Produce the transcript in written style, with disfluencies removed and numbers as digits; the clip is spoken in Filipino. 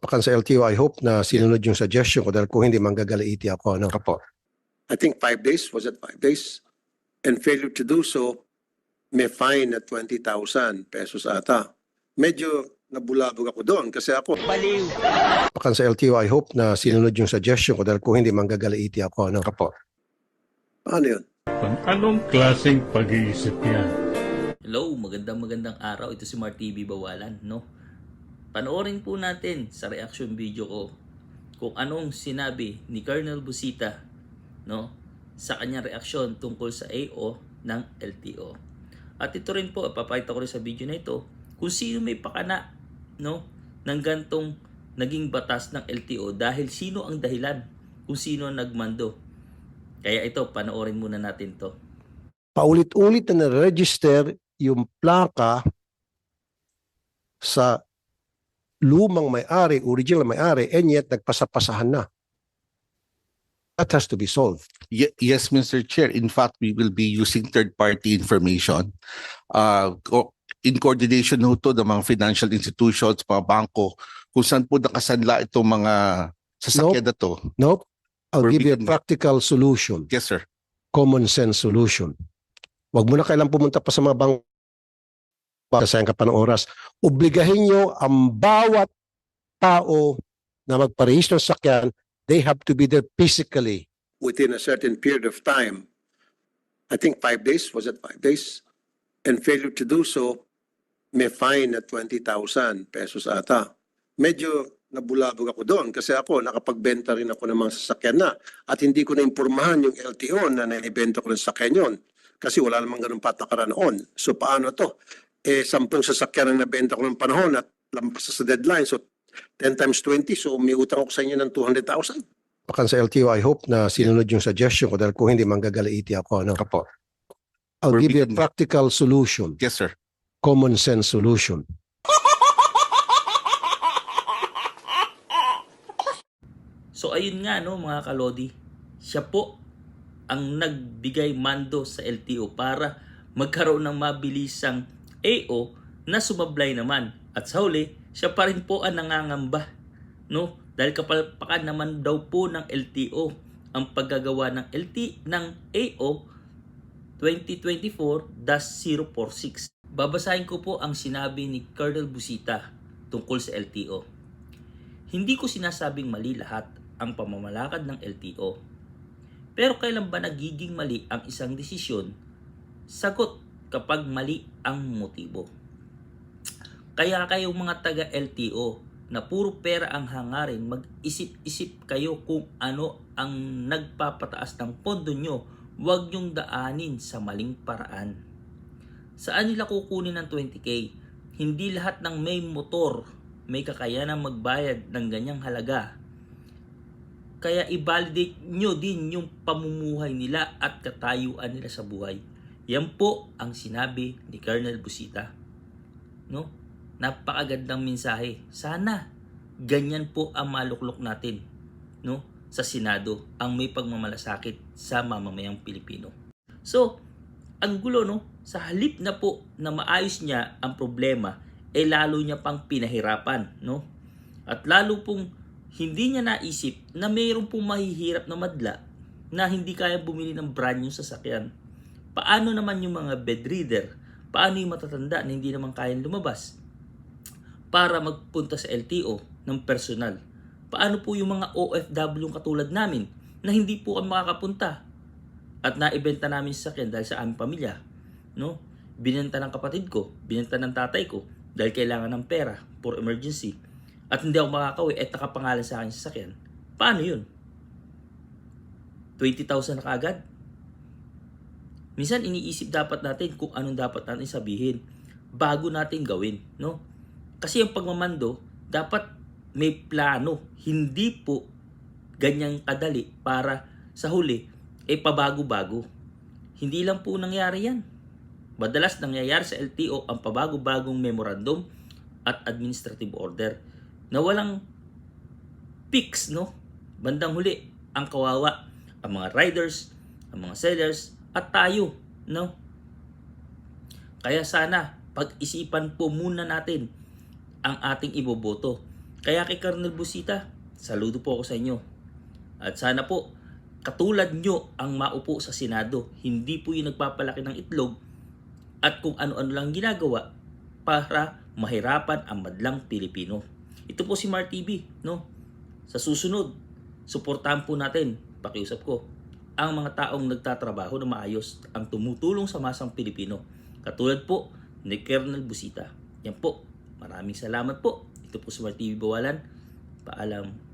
Pakan sa LTO, I hope na sinunod yung suggestion ko dahil kung hindi manggagalaiti ako. Ano? Opo. I think 5 days, was it 5 days? And failure to do so may fine at 20,000 pesos ata. Medyo nabulabog ako doon kasi ako. Pakan sa LTO, I hope na sinunod yung suggestion ko dahil kung hindi manggagalaiti ako. Ano? Opo. Paano yun? Anong klaseng pag-iisip yan? Hello, magandang araw. Ito si Mar TV Bawalan, no? Panoorin po natin sa reaction video ko kung anong sinabi ni Colonel Busita, no, sa kanyang reaksyon tungkol sa AO ng LTO. At ito rin po, papakita ko rin sa video na ito kung sino may pakana, no, ng gantong naging batas ng LTO dahil sino ang dahilan kung sino ang nagmando. Kaya ito, panoorin muna natin to. Paulit-ulit na na-register yung plaka sa lumang may-ari, original may-ari, and yet nagpasapasahan na. That has to be solved. Yes, Mr. Chair. In fact, we will be using third-party information in coordination to ng mga financial institutions, mga bangko, kung saan po nakasanla itong mga sasakyan na to. Nope. I'll We're give you a being- practical solution. Yes, sir. Common sense solution. Huwag mo na kailang pumunta pa sa mga bangko. Sayang ka pa ng oras. Obligahin nyo ang bawat tao na magparehistro ng sakyan, they have to be there physically. Within a certain period of time, I think 5 days, was it 5 days? And failure to do so may fine at 20,000 pesos ata. Medyo nabulabog ako doon kasi ako nakapagbenta rin ako ng mga sasakyan na at hindi ko na-impormahan yung LTO na naibenta ko ng sasakyan yun kasi wala namang ganun patakaran noon. So paano to? 10 sasakyan ang nabenta ko ng panahon at lampas sa deadline. So 10 times 20, so may utang ako sa inyo ng 200,000. Pakan sa LTO, I hope na sinunod yung suggestion ko dahil kung hindi manggagalaiti ako. Ano? Opo. I'll We're give you a being- practical solution. Yes, sir. Common sense solution. So ayun nga, no, mga kalodi, siya po ang nagbigay mando sa LTO para magkaroon ng mabilisang AO na sumablay naman. At sa huli, siya pa rin po ang nangangamba, no? Dahil kapalpakan naman daw po ng LTO ang paggagawa ng AO 2024-046. Babasahin ko po ang sinabi ni Colonel Busita tungkol sa LTO. Hindi ko sinasabing mali lahat ang pamamalakad ng LTO. Pero kailan ba nagiging mali ang isang desisyon? Sagot, kapag mali ang motibo. Kaya kayong mga taga-LTO na puro pera ang hangarin, mag-isip-isip kayo kung ano ang nagpapataas ng pondo nyo. Huwag nyong daanin sa maling paraan. Saan nila kukunin ng 20K? Hindi lahat ng may motor may kakayanang magbayad ng ganyang halaga. Kaya i-validate nyo din yung pamumuhay nila at katayuan nila sa buhay. Yan po ang sinabi ni Colonel Busita. No? Napakagandang mensahe. Sana ganyan po ang maluklok natin, no, sa Senado, ang may pagmamalasakit sa mamamayang Pilipino. So, ang gulo, no, sa halip na po na maayos niya ang problema, lalo niya pang pinahirapan, no? At lalo pong hindi niya naisip na mayroon pong mahihirap na madla na hindi kaya bumili ng brand new sasakyan. Paano naman yung mga bedridder? Paano yung matatanda na hindi naman kayang lumabas para magpunta sa LTO ng personal? Paano po yung mga OFW katulad namin na hindi po kami makakapunta at naibenta namin sa sasakyan dahil sa aming pamilya, no? Binenta ng kapatid ko, binenta ng tatay ko dahil kailangan ng pera for emergency. At hindi ako makakauwi at nakapangalan sa akin sa sasakyan. Paano yun? 20,000 na kaagad? Minsan iniisip dapat natin kung anong dapat natin sabihin bago natin gawin, no? Kasi yung pagmamando, dapat may plano. Hindi po ganyang kadali para sa huli, pabago-bago. Hindi lang po nangyari yan. Madalas nangyayari sa LTO ang pabago-bagong memorandum at administrative order na walang fix, no? Bandang huli, ang kawawa, ang mga riders, ang mga sellers, at tayo, no? Kaya sana, pag-isipan po muna natin ang ating iboboto. Kaya kay Colonel Busita, saludo po ako sa inyo. At sana po, katulad nyo ang maupo sa Senado. Hindi po yung nagpapalaki ng itlog at kung ano-ano lang ginagawa para mahirapan ang madlang Pilipino. Ito po si Mar TV, no? Sa susunod, suportahan po natin, pakiusap ko, ang mga taong nagtatrabaho na maayos, ang tumutulong sa masang Pilipino. Katulad po ni Colonel Busita. Yan po. Maraming salamat po. Ito po si Mar TV Bawalan. Paalam.